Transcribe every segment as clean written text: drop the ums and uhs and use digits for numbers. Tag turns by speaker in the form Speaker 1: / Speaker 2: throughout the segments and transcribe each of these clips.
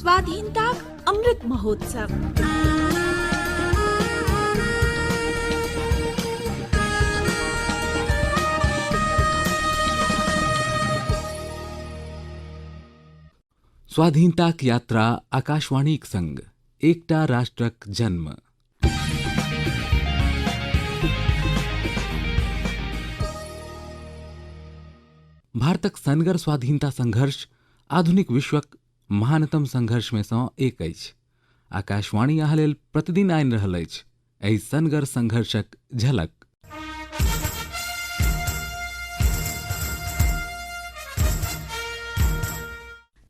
Speaker 1: स्वाधीनता अमृत महोत्सव।
Speaker 2: स्वाधीनताक यात्रा आकाशवाणीक संग एकटा राष्ट्रक जन्म। भारतक सनगर स्वाधीनता संघर्ष आधुनिक विश्वक महानतम संघर्ष में सँ एक अछि। आकाशवाणी अहाँ लेल प्रतिदिन आनि रहल अछि एहि सनगर संघर्षक झलक।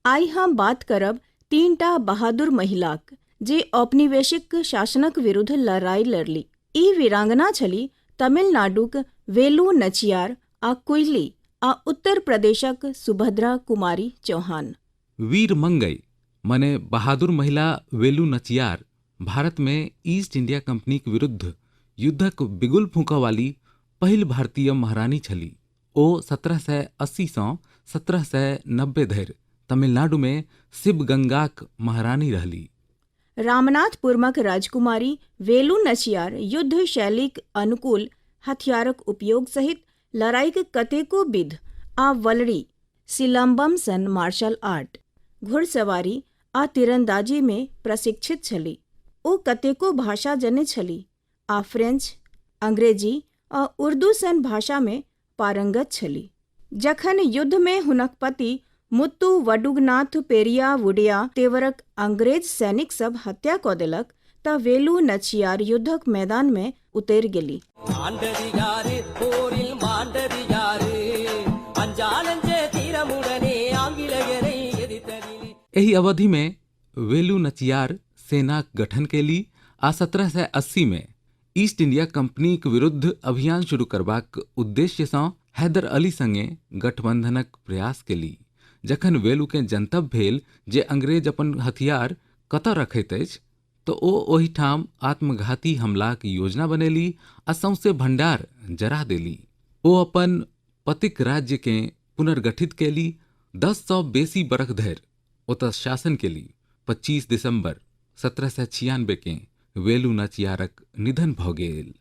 Speaker 3: आइ हम बात करब तीनटा बहादुर महिलाक जे औपनिवेशिक शासनक विरुद्ध लड़ाई लड़ली। ई वीरांगना छली तमिलनाडुक वेलु नचियार आ कुइली आ उत्तर प्रदेशक सुभद्रा कुमारी चौहान।
Speaker 2: वीर मंगई मने बहादुर महिला वेलु नचियार भारत में ईस्ट इंडिया कंपनीक विरुद्ध युद्धक बिगुल फूंकऽ वाली पहिल भारतीय महारानी छली। ओ 1780 सँ 1790 धरि तमिलनाडु में शिवगंगाक महारानी रहली।
Speaker 3: रामनाथपुरमक राजकुमारी वेलु नचियार युद्ध शैलीक अनुकूल हथियारक उपयोग सहित लड़ाईक कतेको विध आ वलरी, सिलम्बम सन मार्शल आर्ट, घुड़सवारी आ तीरंदाजी में प्रशिक्षित छली। ओ कतेको भाषा जनै छली आ फ्रेंच, अंग्रेजी आ उर्दू सन भाषा में पारंगत छली। जखन युद्ध में हुनक पति मुत्तु वडुगनाथ पेरिया वुडिया तेवरक अंग्रेज सैनिक सब हत्या कऽ देलक तऽ वेलु नचियार युद्धक मैदान में उतरि गेली।
Speaker 2: एहि अवधि में वेलु नचियार सेनाक गठन केली आ 1780 में ईस्ट इंडिया कंपनीक विरुद्ध अभियान शुरू करबाक उद्देश्य सँ हैदर अली संगे गठबंधनक प्रयास केली। जखन वेलु के जनतब भेल जे अंग्रेज अपन हथियार कतऽ रखैत अछि तऽ ओ ओहिठाम आत्मघाती हमलाक योजना बनेली आ सौंसे भंडार जरा देली। ओ अपन पतिक राज्य के पुनर्गठित केली। 10 सँ बेसी बरख धरि ओतऽ शासन केली। 25 दिसंबर 1796 के वेलु नचियारक निधन भऽ गेल।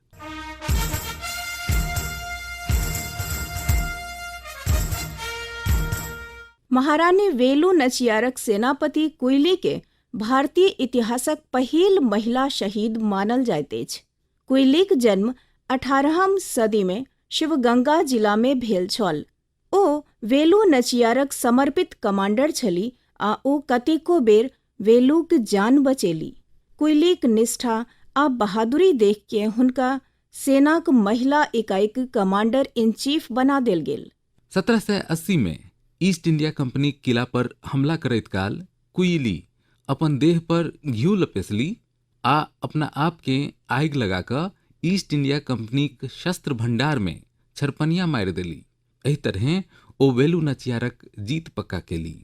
Speaker 3: महारानी वेलु नचियारक सेनापति कुइली के भारतीय इतिहासक पहिल महिला शहीद मानल जाइत अछि। कुइलीक जन्म 18वीं सदी में शिवगंगा जिला में भेल छल। ओ वेलु नचियारक समर्पित कमांडर छली आ ओ कतेको बेर वेलुक जान बचेली। कुइलीक निष्ठा आ बहादुरी देख के हुनका सेनाक महिला इकाईक कमांडर इन चीफ बना देल गेल।
Speaker 2: 1780 में ईस्ट इंडिया कंपनी किला पर हमला करैत काल कुइली अपन देह पर घिउ लपेसली आ अपना आप के आगि लगा कऽ ईस्ट इंडिया कंपनीक शस्त्र भंडार में छरपनिया मारि देली। एहि तरहे ओ वेलु नचियारक जीत पक्का केली।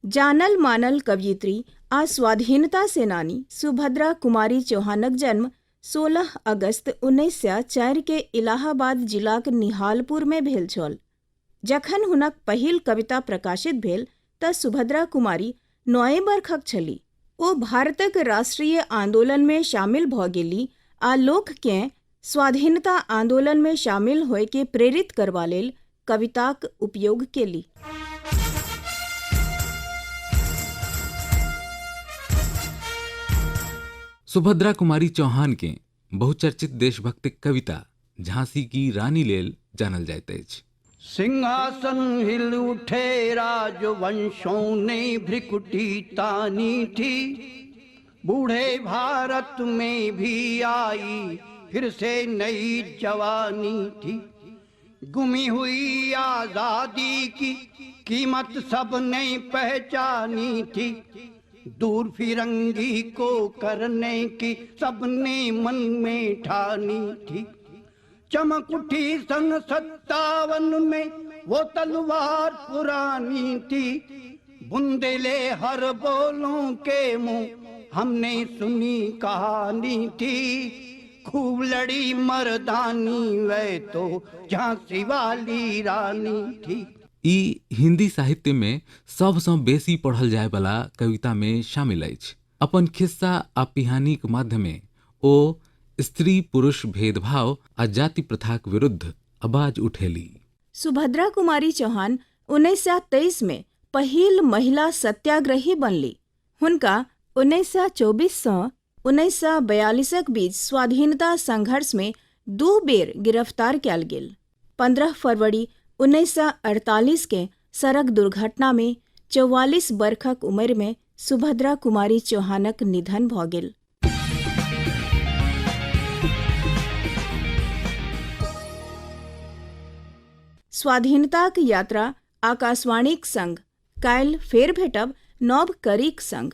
Speaker 3: जानल मानल कवयित्री आ स्वाधीनता सेनानी सुभद्रा कुमारी चौहानक जन्म 16 अगस्त 1904 के इलाहाबाद जिलाक निहालपुर में भेल छल। जखन हुनक पहिल कविता प्रकाशित भेल तऽ सुभद्रा कुमारी 9 बरखक छली। ओ भारतक राष्ट्रीय आंदोलन में शामिल भऽ गेली आ लोककेँ स्वाधीनता आंदोलन में शामिल होय के प्रेरित करबा लेल कविताक उपयोग केली।
Speaker 2: सुभद्रा कुमारी चौहान के बहुचर्चित देशभक्तिक कविता झांसी की रानी लेल जानल जाइत अछि।
Speaker 4: सिंहासन हिल उठे राजवंशों ने भ्रिकुटी तानी थी, बूढ़े भारत में भी आई फिर से नई जवानी थी। गुमी हुई आजादी की कीमत सबने पहचानी थी, दूर फिरंगी को करने की सबने मन में ठानी थी। चमक उठी सन 57 में वो तलवार पुरानी थी, बुंदेले हर बोलों के मुंह हमने सुनी कहानी थी। खूब लड़ी मर्दानी, वह तो झांसी वाली रानी थी।
Speaker 2: ई हिंदी साहित्य में सबसँ बेसी पढ़ल जाय वाला कविता में शामिल अछि। अपन खिस्सा आ पिहानीक माध्यमे ओ स्त्री पुरुष भेदभाव आ जाति प्रथाक विरुद्ध आवाज उठेली।
Speaker 3: सुभद्रा कुमारी चौहान 1923 में पहिल महिला सत्याग्रही बनली। हुनका 1924 सँ 1942 बीच स्वाधीनता संघर्ष में 2 बेर गिरफ्तार कयल गेल। 15 फरवरी 1948 के सड़क दुर्घटना में 44 बरखक उम्र में सुभद्रा कुमारी चौहानक निधन भ गेल। स्वाधीनताक यात्रा आकाशवाणीक संग काल्हि फेर भेटब नव कड़ीक संग।